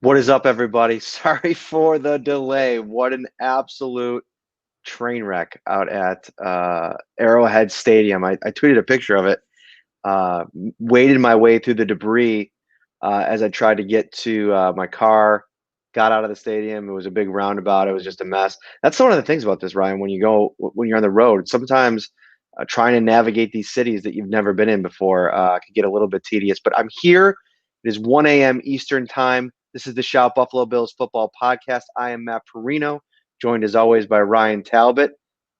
What is up, everybody? Sorry for the delay. What an absolute train wreck out at Arrowhead Stadium. I tweeted a picture of it. Uh, Waded my way through the debris as I tried to get to my car. Got out of the stadium. It was a big roundabout. It was just a mess. That's one of the things about this, Ryan. When you're on the road, sometimes trying to navigate these cities that you've never been in before can get a little bit tedious. But I'm here. It is 1 a.m. Eastern time. This is the Shout Buffalo Bills football podcast. I am Matt Parrino, joined as always by Ryan Talbot,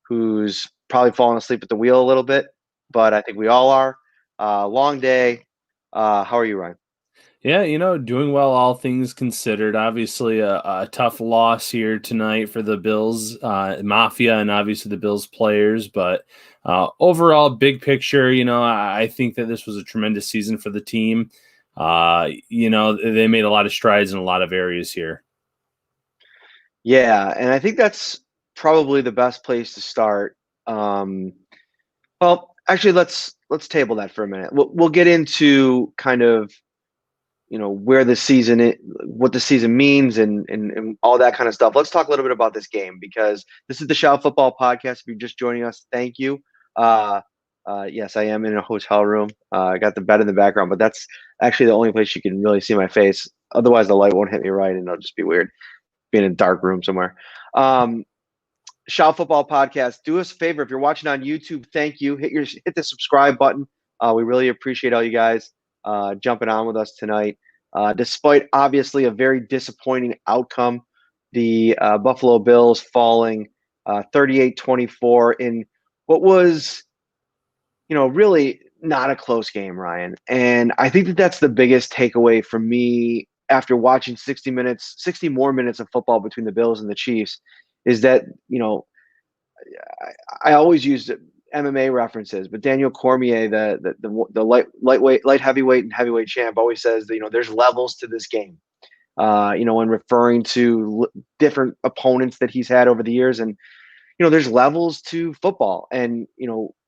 who's probably fallen asleep at the wheel a little bit, but I think we all are. Long day. How are you, Ryan? Yeah, doing well, all things considered. Obviously, a tough loss here tonight for the Bills Mafia and obviously the Bills players. But overall, big picture, I think that this was a tremendous season for the team. They made a lot of strides in a lot of areas here. Yeah, and I think that's probably the best place to start. Um, well, actually, let's table that for a minute. We'll get into kind of where the season what the season means and all that kind of stuff. Let's talk a little bit about this game because this is the Shout Football Podcast. If you're just joining us, thank you. Yes, I am in a hotel room. I got the bed in the background, but that's actually the only place you can really see my face. Otherwise, the light won't hit me right, and it'll just be weird being in a dark room somewhere. Shout Football Podcast. Do us a favor if you're watching on YouTube. Thank you. Hit the subscribe button. We really appreciate all you guys jumping on with us tonight. Despite obviously a very disappointing outcome, the Buffalo Bills falling 38-24 in what was, really not a close game, Ryan. And I think that that's the biggest takeaway for me after watching 60 more minutes of football between the Bills and the Chiefs is that, I always use MMA references, but Daniel Cormier, the light heavyweight and heavyweight champ, always says that there's levels to this game. When referring to different opponents that he's had over the years, and there's levels to football, and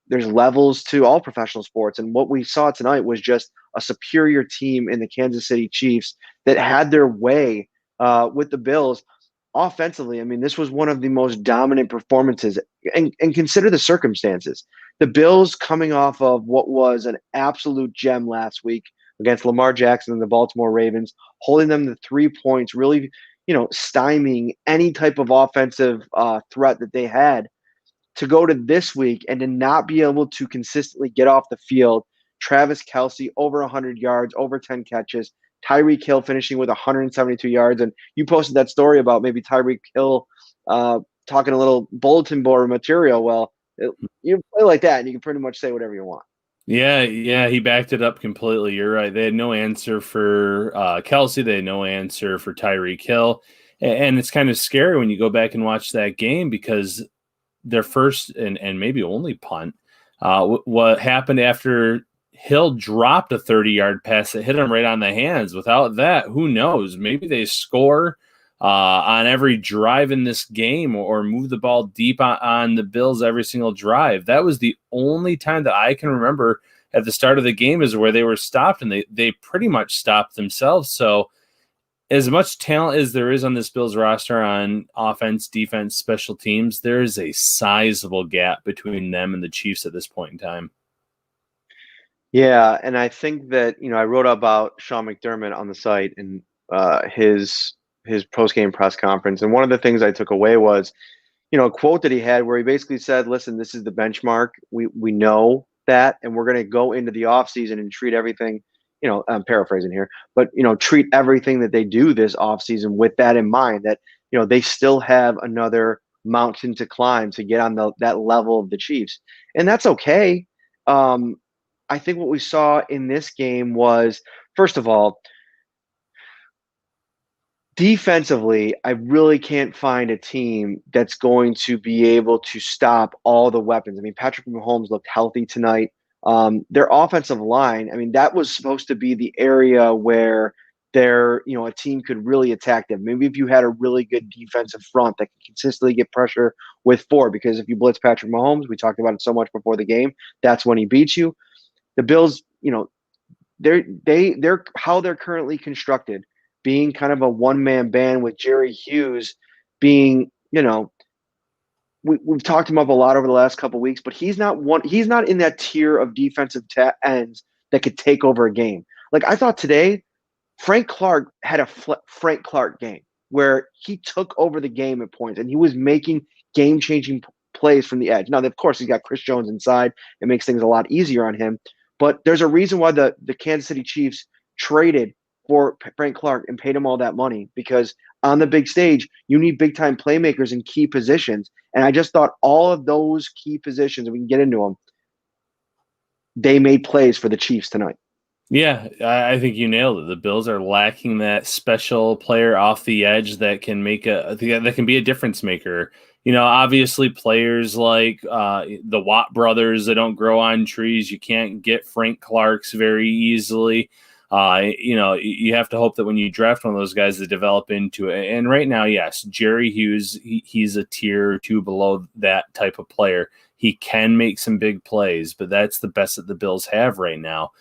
there's levels to all professional sports. And what we saw tonight was just a superior team in the Kansas City Chiefs that had their way with the Bills. Offensively, I mean, this was one of the most dominant performances, and consider the circumstances. The Bills coming off of what was an absolute gem last week against Lamar Jackson and the Baltimore Ravens, holding them to 3 points, really, stymieing any type of offensive threat that they had, to go to this week and to not be able to consistently get off the field. Travis Kelce over 100 yards, over 10 catches. Tyreek Hill finishing with 172 yards. And you posted that story about maybe Tyreek Hill talking a little bulletin board material. Well, you play like that and you can pretty much say whatever you want. Yeah, he backed it up completely. You're right. They had no answer for Kelce. They had no answer for Tyreek Hill. And it's kind of scary when you go back and watch that game because their first and maybe only punt, what happened after Hill dropped a 30-yard pass that hit him right on the hands. Without that, who knows? Maybe they score on every drive in this game or move the ball deep on the Bills every single drive. That was the only time that I can remember at the start of the game is where they were stopped, and they pretty much stopped themselves. So as much talent as there is on this Bills roster on offense, defense, special teams, there is a sizable gap between them and the Chiefs at this point in time. Yeah, and I think that I wrote about Sean McDermott on the site and his post-game press conference, and one of the things I took away was a quote that he had where he basically said, "Listen, this is the benchmark. We know that, and we're going to go into the offseason and treat everything." I'm paraphrasing here, but treat everything that they do this offseason with that in mind. That they still have another mountain to climb to get on that level of the Chiefs, and that's okay. I think what we saw in this game was, first of all, defensively, I really can't find a team that's going to be able to stop all the weapons. I mean, Patrick Mahomes looked healthy tonight. Their offensive line, I mean, that was supposed to be the area where a team could really attack them. Maybe if you had a really good defensive front that could consistently get pressure with four, because if you blitz Patrick Mahomes, we talked about it so much before the game, that's when he beats you. The Bills, they're how they're currently constructed being kind of a one-man band with Jerry Hughes being, we've talked him up a lot over the last couple of weeks, but he's not in that tier of defensive ends that could take over a game. Like I thought today, Frank Clark had a Frank Clark game where he took over the game at points and he was making game-changing plays from the edge. Now, of course, he's got Chris Jones inside. It makes things a lot easier on him. But there's a reason why the Kansas City Chiefs traded for Frank Clark and paid him all that money, because on the big stage, you need big-time playmakers in key positions. And I just thought all of those key positions, and we can get into them, they made plays for the Chiefs tonight. Yeah, I think you nailed it. The Bills are lacking that special player off the edge that can that can be a difference maker. Obviously players like the Watt brothers that don't grow on trees. You can't get Frank Clarks very easily. You have to hope that when you draft one of those guys, they develop into it. And right now, yes, Jerry Hughes, he's a tier or two below that type of player. He can make some big plays, but that's the best that the Bills have right now.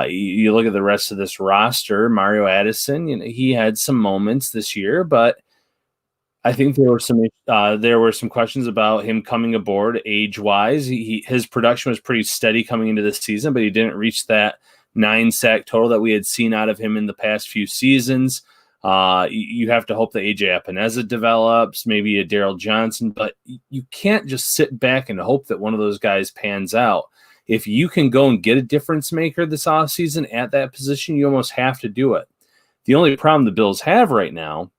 You look at the rest of this roster, Mario Addison, he had some moments this year, but I think there were some questions about him coming aboard age-wise. His production was pretty steady coming into this season, but he didn't reach that 9-sack total that we had seen out of him in the past few seasons. You have to hope that AJ Epineza develops, maybe a Daryl Johnson, but you can't just sit back and hope that one of those guys pans out. If you can go and get a difference maker this offseason at that position, you almost have to do it. The only problem the Bills have right now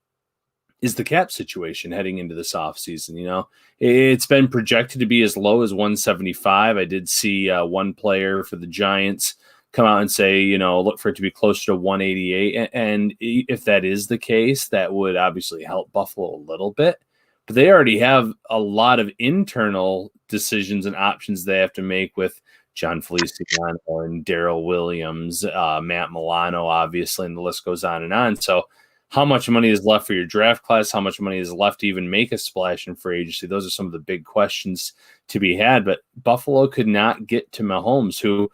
is the cap situation heading into this offseason. It's been projected to be as low as 175. I did see one player for the Giants come out and say, look for it to be closer to 188. And if that is the case, that would obviously help Buffalo a little bit. But they already have a lot of internal decisions and options they have to make with John Feliciano and Darrell Williams, Matt Milano, obviously, and the list goes on and on. So how much money is left for your draft class? How much money is left to even make a splash in free agency? Those are some of the big questions to be had. But Buffalo could not get to Mahomes, who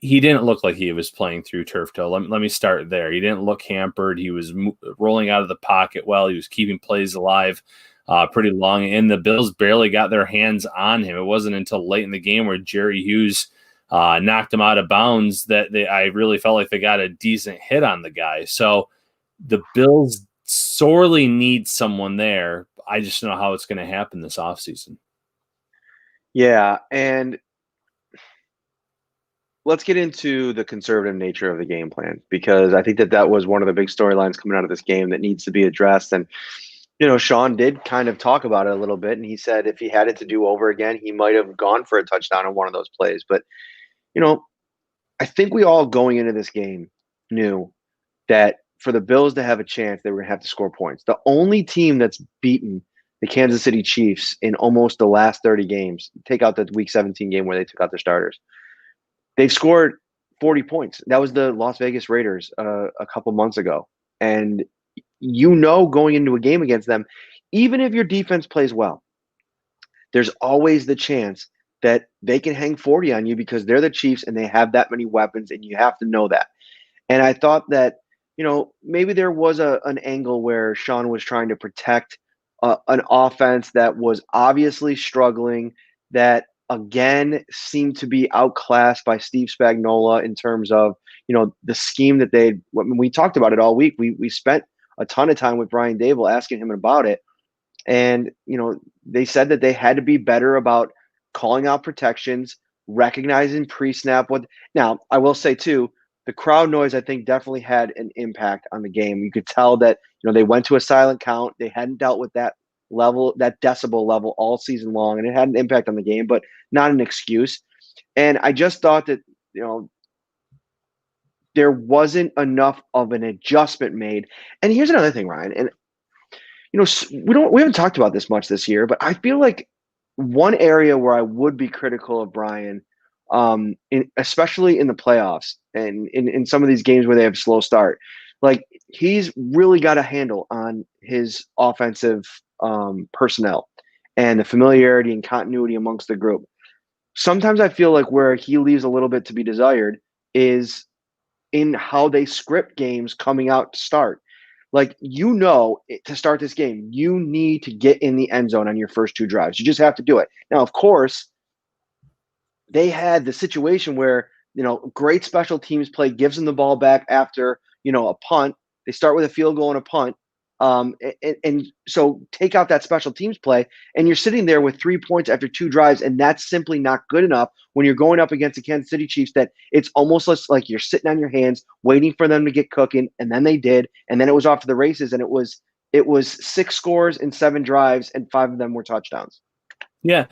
he didn't look like he was playing through turf toe. Let me start there. He didn't look hampered. He was rolling out of the pocket well. He was keeping plays alive pretty long, and the Bills barely got their hands on him. It wasn't until late in the game where Jerry Hughes knocked him out of bounds that I really felt like they got a decent hit on the guy. So the Bills sorely need someone there. I just don't know how it's going to happen this offseason. Yeah, and let's get into the conservative nature of the game plan, because I think that was one of the big storylines coming out of this game that needs to be addressed. And Sean did kind of talk about it a little bit, and he said if he had it to do over again, he might have gone for a touchdown on one of those plays. But, I think we all going into this game knew that for the Bills to have a chance, they were going to have to score points. The only team that's beaten the Kansas City Chiefs in almost the last 30 games, take out the Week 17 game where they took out their starters, they've scored 40 points. That was the Las Vegas Raiders a couple months ago. And going into a game against them, even if your defense plays well, there's always the chance that they can hang 40 on you because they're the Chiefs and they have that many weapons, and you have to know that. And I thought that, maybe there was an angle where Sean was trying to protect an offense that was obviously struggling, that again seemed to be outclassed by Steve Spagnuolo in terms of, the scheme that we talked about it all week. We spent a ton of time with Brian Dable asking him about it. And, they said that they had to be better about calling out protections, recognizing pre-snap. Now, I will say too, the crowd noise, I think, definitely had an impact on the game. You could tell that, they went to a silent count. They hadn't dealt with that level, that decibel level all season long, and it had an impact on the game, but not an excuse. And I just thought that, there wasn't enough of an adjustment made. And here's another thing, Ryan, and we haven't talked about this much this year, but I feel like one area where I would be critical of Brian, especially in the playoffs and in some of these games where they have a slow start, like he's really got a handle on his offensive personnel and the familiarity and continuity amongst the group. Sometimes I feel like where he leaves a little bit to be desired is in how they script games coming out to start. Like, to start this game, you need to get in the end zone on your first 2 drives. You just have to do it. Now, of course, they had the situation where, great special teams play gives them the ball back after, a punt. They start with a field goal and a punt. And so take out that special teams play, and you're sitting there with 3 points after 2 drives, and that's simply not good enough when you're going up against the Kansas City Chiefs. That it's almost like you're sitting on your hands waiting for them to get cooking, and then they did, and then it was off to the races, and it was 6 scores in 7 drives, and 5 of them were touchdowns. Yeah,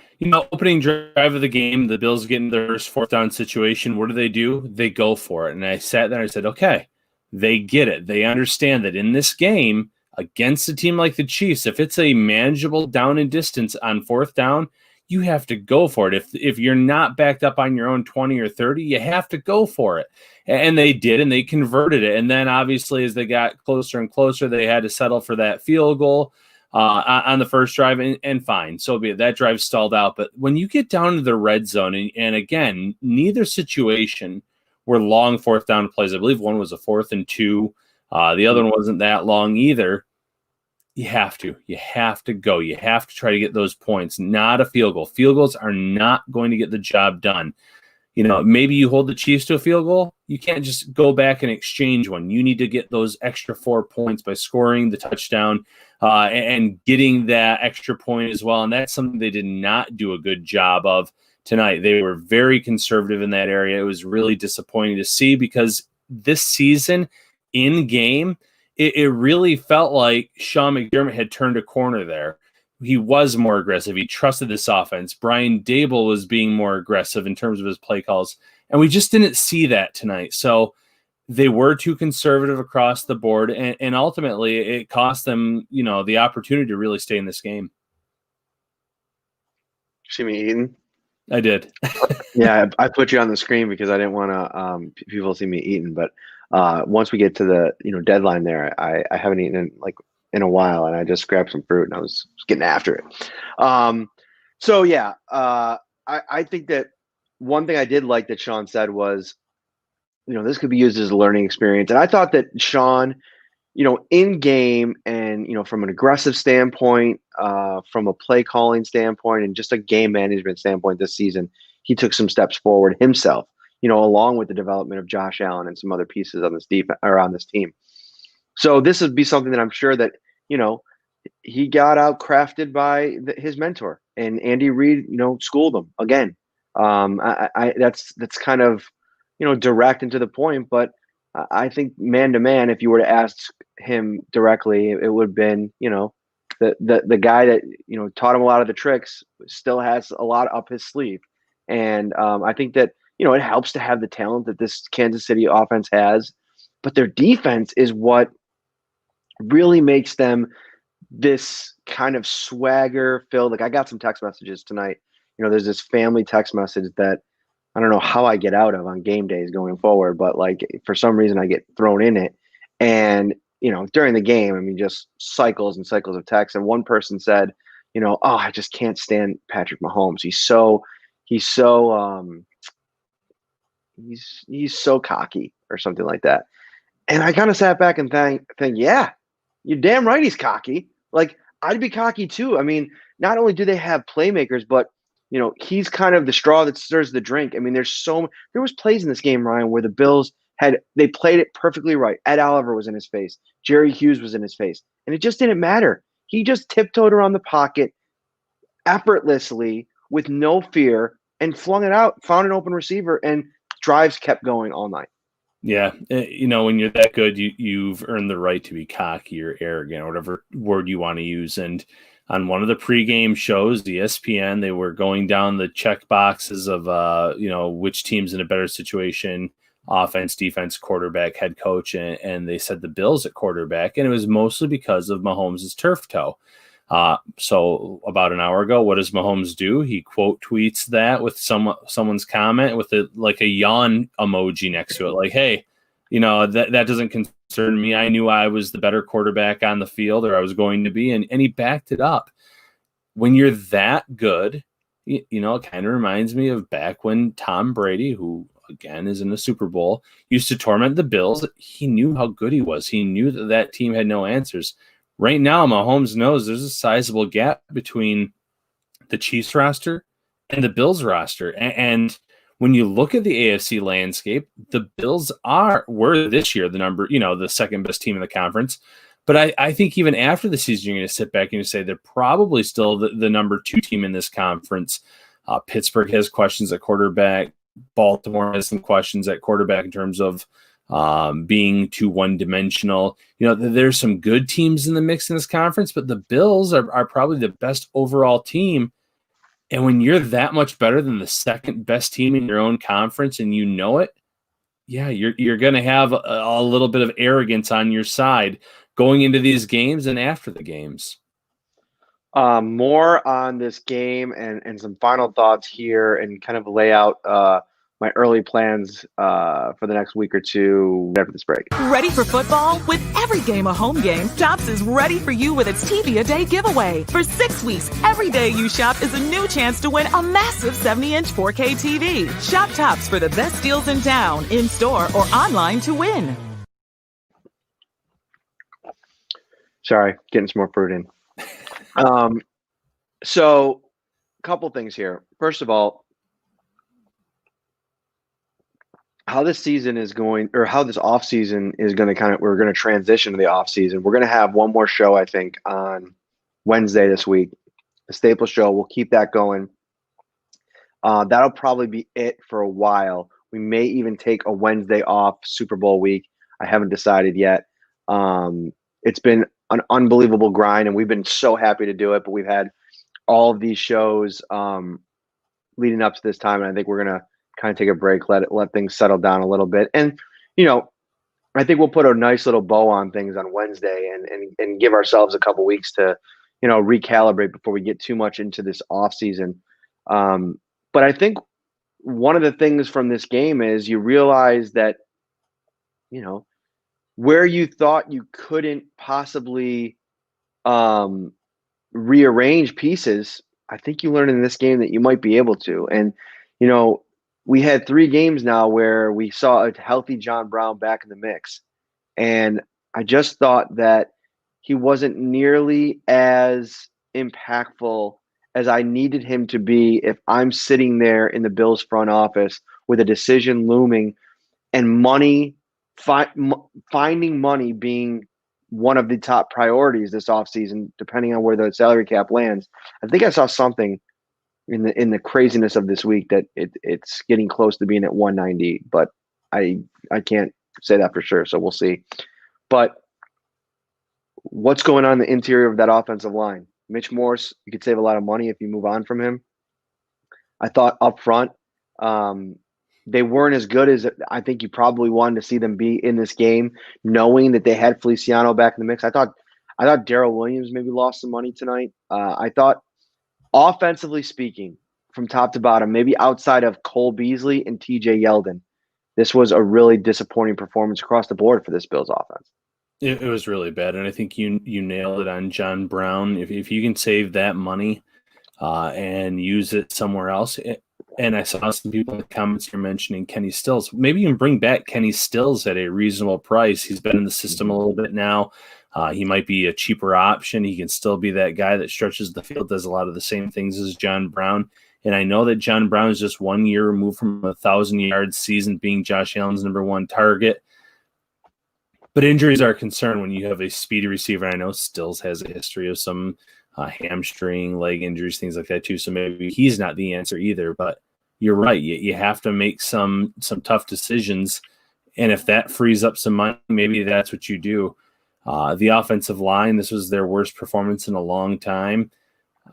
opening drive of the game, the Bills get in their first 4th down situation. What do? They go for it. And I sat there and I said, okay, they get it. They understand that in this game, against a team like the Chiefs, if it's a manageable down and distance on 4th down, you have to go for it. If you're not backed up on your own 20 or 30, you have to go for it. And they did, and they converted it. And then obviously as they got closer and closer, they had to settle for that field goal on the first drive, and fine. So be it. That drive stalled out. But when you get down to the red zone, and again, neither situation were long 4th down plays. I believe one was a 4th and 2. The other one wasn't that long either. You have to go. You have to try to get those points, not a field goal. Field goals are not going to get the job done. Maybe you hold the Chiefs to a field goal. You can't just go back and exchange one. You need to get those extra 4 points by scoring the touchdown and getting that extra point as well. And that's something they did not do a good job of tonight. They were very conservative in that area. It was really disappointing to see, because this season in game, it really felt like Sean McDermott had turned a corner there. He was more aggressive. He trusted this offense. Brian Dable was being more aggressive in terms of his play calls. And we just didn't see that tonight. So they were too conservative across the board. And ultimately, it cost them, the opportunity to really stay in this game. See me eating? I did. Yeah, I put you on the screen because I didn't want to people see me eating. But once we get to the deadline there, I haven't eaten in a while, and I just grabbed some fruit and I was getting after it. So yeah, I think that one thing I did like that Sean said was, this could be used as a learning experience. And I thought that Sean, in game and, from an aggressive standpoint, from a play calling standpoint, and just a game management standpoint this season, he took some steps forward himself, along with the development of Josh Allen and some other pieces on this defense or on this team. So this would be something that I'm sure that, he got out crafted by his mentor, and Andy Reid, schooled him again. That's kind of, direct and to the point, but I think man to man, if you were to ask him directly, it would have been, the guy that, taught him a lot of the tricks still has a lot up his sleeve. And I think that, it helps to have the talent that this Kansas City offense has, but their defense is what really makes them this kind of swagger filled. Like, I got some text messages tonight. There's this family text message that I don't know how I get out of on game days going forward, but for some reason I get thrown in it. And, during the game, just cycles and cycles of text. And one person said, oh, I just can't stand Patrick Mahomes. He's so cocky or something like that. And I kind of sat back and think, yeah, you're damn right he's cocky. Like, I'd be cocky too. Not only do they have playmakers, but he's kind of the straw that stirs the drink. There was plays in this game, Ryan, where the Bills they played it perfectly right. Ed Oliver was in his face. Jerry Hughes was in his face. And it just didn't matter. He just tiptoed around the pocket effortlessly with no fear and flung it out, found an open receiver, and drives kept going all night. Yeah, when you're that good, you've earned the right to be cocky or arrogant, or whatever word you want to use. And on one of the pregame shows, the ESPN, they were going down the check boxes of, which team's in a better situation, offense, defense, quarterback, head coach, and they said the Bills at quarterback, and it was mostly because of Mahomes' turf toe. So about an hour ago, what does Mahomes do? He quote tweets that with someone's comment with a yawn emoji next to it. Like, hey, that doesn't concern me. I knew I was the better quarterback on the field, or I was going to be. And he backed it up. When you're that good, it kind of reminds me of back when Tom Brady, who again, is in the Super Bowl, used to torment the Bills. He knew how good he was. He knew that that team had no answers. Right now, Mahomes knows there's a sizable gap between the Chiefs roster and the Bills roster. And when you look at the AFC landscape, the Bills were this year the second best team in the conference. But I think even after the season, you're going to sit back and you say they're probably still the number 2 team in this conference. Pittsburgh has questions at quarterback. Baltimore has some questions at quarterback in terms of being too one-dimensional. There's some good teams in the mix in this conference, but the Bills are probably the best overall team. And when you're that much better than the second best team in your own conference and you know it, yeah, you're going to have a little bit of arrogance on your side going into these games and after the games. More on this game and some final thoughts here and kind of lay out my early plans for the next week or two after this break. Ready for football? With every game a home game, Tops is ready for you with its TV a Day giveaway. For 6 weeks, every day you shop is a new chance to win a massive 70-inch 4K TV. Shop Tops for the best deals in town, in-store or online to win. Sorry, getting some more fruit in. So a couple things here. First of all, how this season is going, or how this off season is going to we're going to transition to the off season. We're going to have one more show, I think, on Wednesday this week, the Staples show. We'll keep that going. That'll probably be it for a while. We may even take a Wednesday off Super Bowl week. I haven't decided yet. It's been an unbelievable grind, and we've been so happy to do it, but we've had all of these shows leading up to this time, and I think we're going to kind of take a break, let things settle down a little bit. And, I think we'll put a nice little bow on things on Wednesday and give ourselves a couple weeks to, recalibrate before we get too much into this off season. But I think one of the things from this game is you realize that, where you thought you couldn't possibly rearrange pieces, I think you learned in this game that you might be able to. And, we had 3 games now where we saw a healthy John Brown back in the mix. And I just thought that he wasn't nearly as impactful as I needed him to be if I'm sitting there in the Bills front office with a decision looming and money, finding money being one of the top priorities this offseason, depending on where the salary cap lands. I think I saw something in the craziness of this week that it's getting close to being at 190, but I can't say that for sure, so we'll see. But what's going on in the interior of that offensive line? Mitch Morse, you could save a lot of money if you move on from him. I thought up front, they weren't as good as I think you probably wanted to see them be in this game, knowing that they had Feliciano back in the mix. I thought Darrell Williams maybe lost some money tonight. I thought, offensively speaking, from top to bottom, maybe outside of Cole Beasley and TJ Yeldon, this was a really disappointing performance across the board for this Bills offense. It was really bad, and I think you nailed it on John Brown. If you can save that money and use it somewhere else, and I saw some people in the comments here mentioning Kenny Stills. Maybe you can bring back Kenny Stills at a reasonable price. He's been in the system a little bit now. He might be a cheaper option. He can still be that guy that stretches the field, does a lot of the same things as John Brown. And I know that John Brown is just 1 year removed from a 1,000-yard season being Josh Allen's number 1 target. But injuries are a concern when you have a speedy receiver. I know Stills has a history of some hamstring, leg injuries, things like that too. So maybe he's not the answer either. But you're right. You have to make some tough decisions. And if that frees up some money, maybe that's what you do. The offensive line, this was their worst performance in a long time.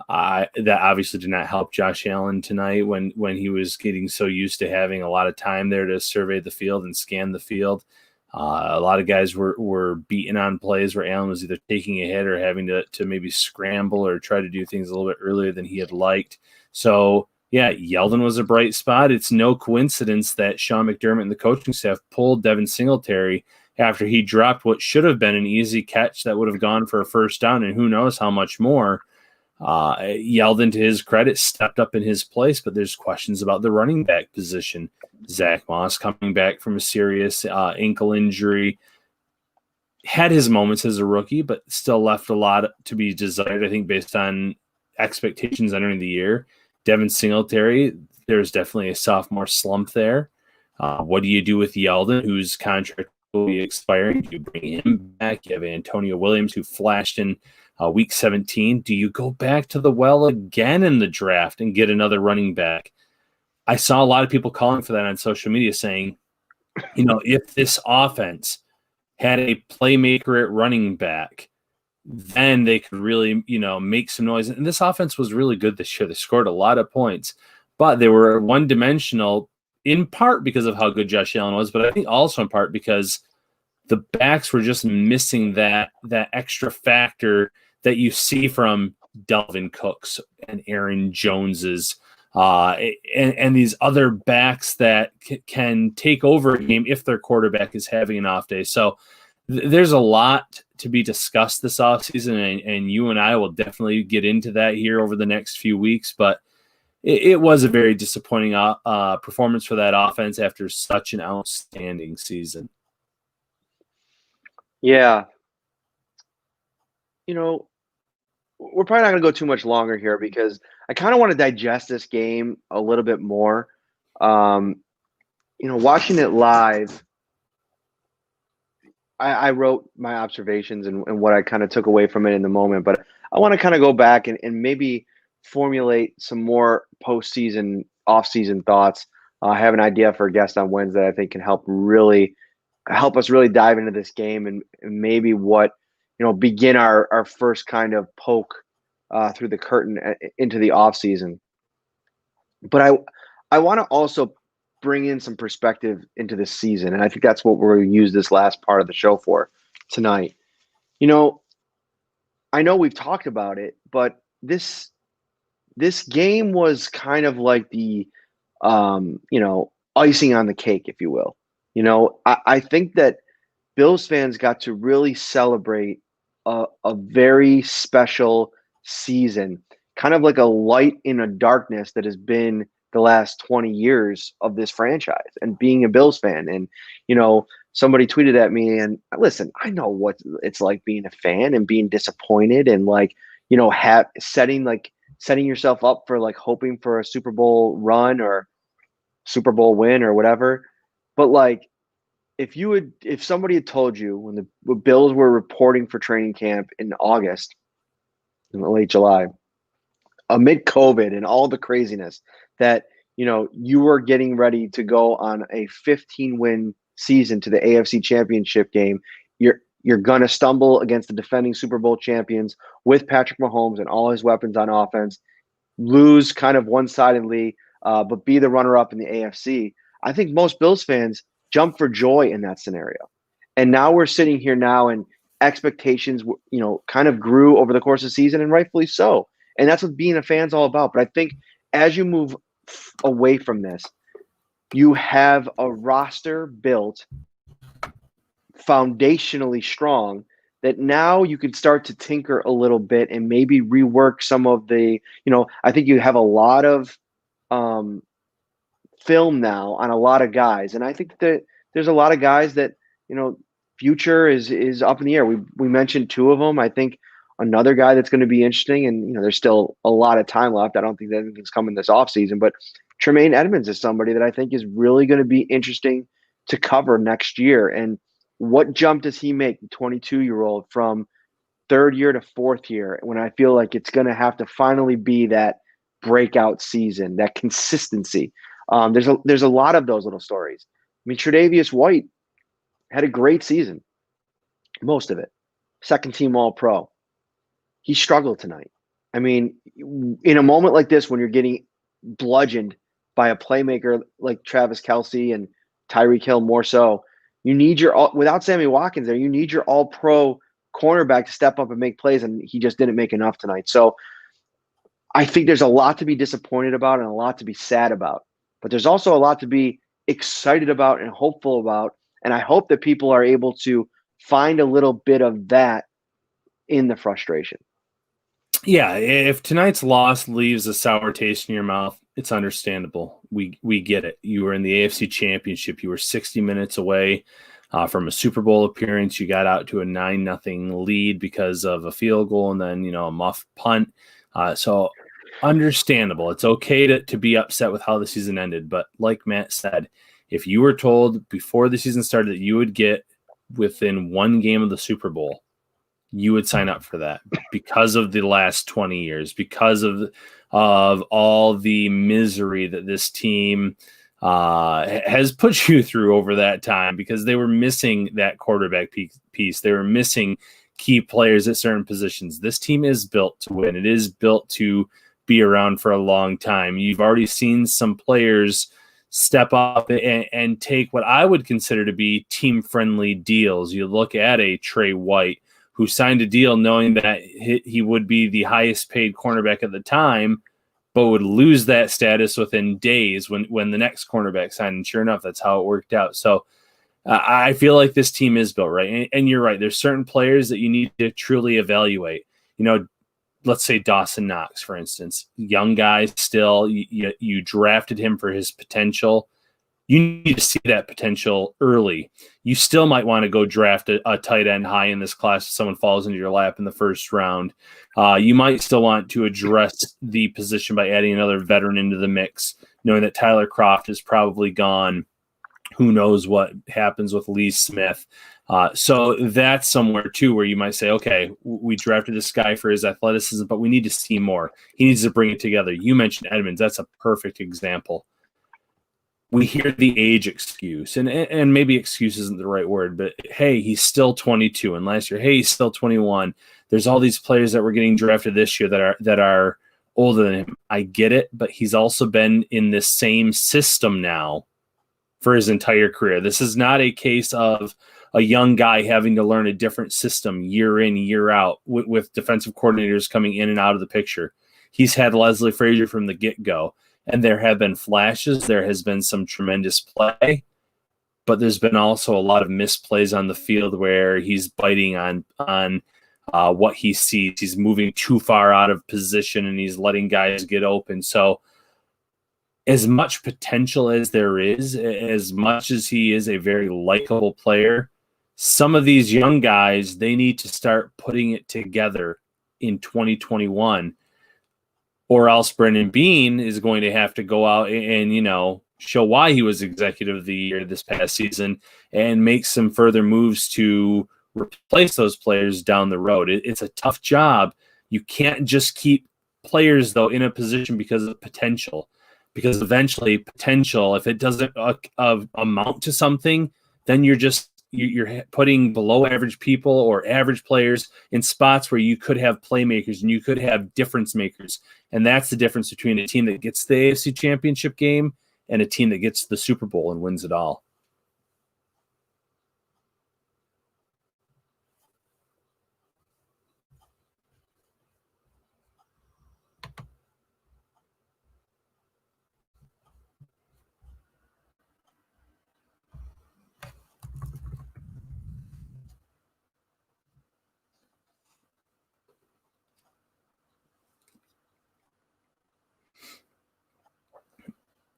That obviously did not help Josh Allen tonight when he was getting so used to having a lot of time there to survey the field and scan the field. A lot of guys were beaten on plays where Allen was either taking a hit or having to maybe scramble or try to do things a little bit earlier than he had liked. So, yeah, Yeldon was a bright spot. It's no coincidence that Sean McDermott and the coaching staff pulled Devin Singletary after he dropped what should have been an easy catch that would have gone for a first down and who knows how much more. Yeldon, to his credit, stepped up in his place, but there's questions about the running back position. Zach Moss coming back from a serious ankle injury. Had his moments as a rookie, but still left a lot to be desired, I think, based on expectations entering the year. Devin Singletary, there's definitely a sophomore slump there. What do you do with Yeldon, whose contract will be expiring? Do you bring him back? You have Antonio Williams, who flashed in week 17. Do you go back to the well again in the draft and get another running back? I saw a lot of people calling for that on social media saying, if this offense had a playmaker at running back, then they could really, make some noise. And this offense was really good this year. They scored a lot of points, but they were one-dimensional in part because of how good Josh Allen was, but I think also in part because the backs were just missing that extra factor that you see from Delvin Cooks and Aaron Jones's and these other backs that can take over a game if their quarterback is having an off day. So there's a lot to be discussed this offseason, and you and I will definitely get into that here over the next few weeks. But it was a very disappointing performance for that offense after such an outstanding season. Yeah. We're probably not going to go too much longer here because I kind of want to digest this game a little bit more. Watching it live, I wrote my observations and what I kind of took away from it in the moment, but I want to kind of go back and maybe formulate some more postseason, off-season thoughts. I have an idea for a guest on Wednesday I think can help us really dive into this game and maybe begin our first kind of poke through the curtain into the offseason. But I want to also bring in some perspective into this season, and I think that's what we're going to use this last part of the show for tonight. I know we've talked about it, but this game was kind of like the icing on the cake, if you will. I think that Bills fans got to really celebrate a very special season, kind of like a light in a darkness that has been the last 20 years of this franchise and being a Bills fan. And, somebody tweeted at me, and listen, I know what it's like being a fan and being disappointed and setting yourself up for hoping for a Super Bowl run or Super Bowl win or whatever. But if somebody had told you when the Bills were reporting for training camp in August, in late July, amid COVID and all the craziness, that you were getting ready to go on a 15-win season to the AFC Championship game, you're gonna stumble against the defending Super Bowl champions with Patrick Mahomes and all his weapons on offense, lose kind of one-sidedly, but be the runner-up in the AFC. I think most Bills fans jump for joy in that scenario. And now we're sitting here now, and expectations, kind of grew over the course of the season, and rightfully so. And that's what being a fan's all about. But I think as you move away from this, you have a roster built foundationally strong that now you can start to tinker a little bit and maybe rework some of the, I think you have a lot of film now on a lot of guys. And I think that there's a lot of guys that, future is up in the air. We mentioned two of them. I think another guy that's going to be interesting, and there's still a lot of time left. I don't think that anything's coming this offseason, but Tremaine Edmonds is somebody that I think is really going to be interesting to cover next year. And what jump does he make, the 22-year-old, from third year to fourth year, when I feel like it's going to have to finally be that breakout season, that consistency. There's a lot of those little stories. I mean, Tre'Davious White had a great season, most of it. Second team All-Pro. He struggled tonight. I mean, in a moment like this, when you're getting bludgeoned by a playmaker like Travis Kelce and Tyreek Hill more so, you need without Sammy Watkins there, you need your All-Pro cornerback to step up and make plays, and he just didn't make enough tonight. So I think there's a lot to be disappointed about and a lot to be sad about. But there's also a lot to be excited about and hopeful about, and I hope that people are able to find a little bit of that in the frustration. Yeah, if tonight's loss leaves a sour taste in your mouth, it's understandable. We get it. You were in the AFC Championship. You were 60 minutes away from a Super Bowl appearance. You got out to a 9-0 lead because of a field goal and then, a muff punt. So understandable. It's okay to be upset with how the season ended. But like Matt said, if you were told before the season started that you would get within one game of the Super Bowl, you would sign up for that because of the last 20 years, because of all the misery that this team has put you through over that time, because they were missing that quarterback piece. They were missing key players at certain positions. This team is built to win. It is built to be around for a long time. You've already seen some players step up and take what I would consider to be team-friendly deals. You look at a Trey White, who signed a deal knowing that he would be the highest paid cornerback at the time, but would lose that status within days when the next cornerback signed. And sure enough, that's how it worked out. So I feel like this team is built right. And you're right. There's certain players that you need to truly evaluate. Let's say Dawson Knox, for instance, young guy still, you drafted him for his potential. You need to see that potential early. You still might want to go draft a tight end high in this class if someone falls into your lap in the first round. You might still want to address the position by adding another veteran into the mix, knowing that Tyler Kroft is probably gone. Who knows what happens with Lee Smith. So that's somewhere, too, where you might say, okay, we drafted this guy for his athleticism, but we need to see more. He needs to bring it together. You mentioned Edmonds. That's a perfect example. We hear the age excuse, and maybe excuse isn't the right word, but hey, he's still 22, and last year, hey, he's still 21. There's all these players that were getting drafted this year that are older than him. I get it, but he's also been in this same system now for his entire career. This is not a case of a young guy having to learn a different system year in, year out with defensive coordinators coming in and out of the picture. He's had Leslie Frazier from the get-go. And there have been flashes. There has been some tremendous play, but there's been also a lot of misplays on the field where he's biting on what he sees. He's moving too far out of position and he's letting guys get open. So as much potential as there is, as much as he is a very likable player, some of these young guys, they need to start putting it together in 2021. Or else Brendan Bean is going to have to go out and, show why he was executive of the year this past season and make some further moves to replace those players down the road. It's a tough job. You can't just keep players, though, in a position because of potential. Because eventually potential, if it doesn't amount to something, then you're putting below average people or average players in spots where you could have playmakers and you could have difference makers. And that's the difference between a team that gets the AFC Championship game and a team that gets the Super Bowl and wins it all.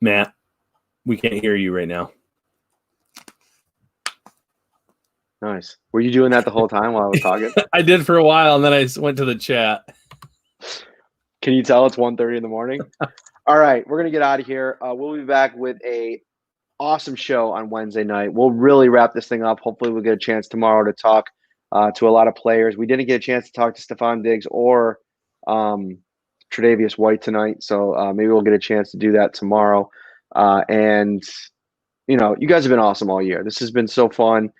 Matt, we can't hear you right now. Nice. Were you doing that the whole time while I was talking? I did for a while, and then I went to the chat. Can you tell it's 1:30 in the morning? All right, we're going to get out of here. We'll be back with a awesome show on Wednesday night. We'll really wrap this thing up. Hopefully we'll get a chance tomorrow to talk to a lot of players. We didn't get a chance to talk to Stephon Diggs or Tre'Davious White tonight, so maybe we'll get a chance to do that tomorrow. And you guys have been awesome all year. This has been so fun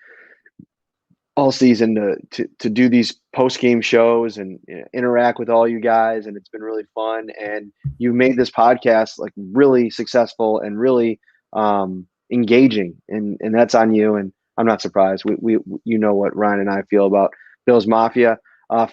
all season to do these post-game shows and interact with all you guys, and it's been really fun. And you made this podcast like really successful and really engaging, and that's on you. And I'm not surprised. We what Ryan and I feel about Bills Mafia.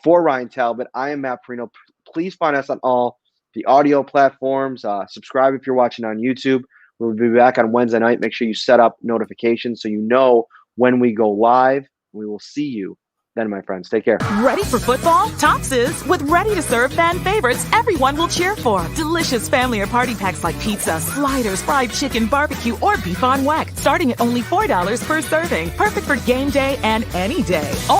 For Ryan Talbot, I am Matt Parrino. Please find us on all the audio platforms. Subscribe if you're watching on YouTube. We'll be back on Wednesday night. Make sure you set up notifications so you know when we go live. We will see you then, my friends. Take care. Ready for football? Tops is with ready-to-serve fan favorites everyone will cheer for. Delicious family or party packs like pizza, sliders, fried chicken, barbecue, or beef on weck. Starting at only $4 per serving. Perfect for game day and any day.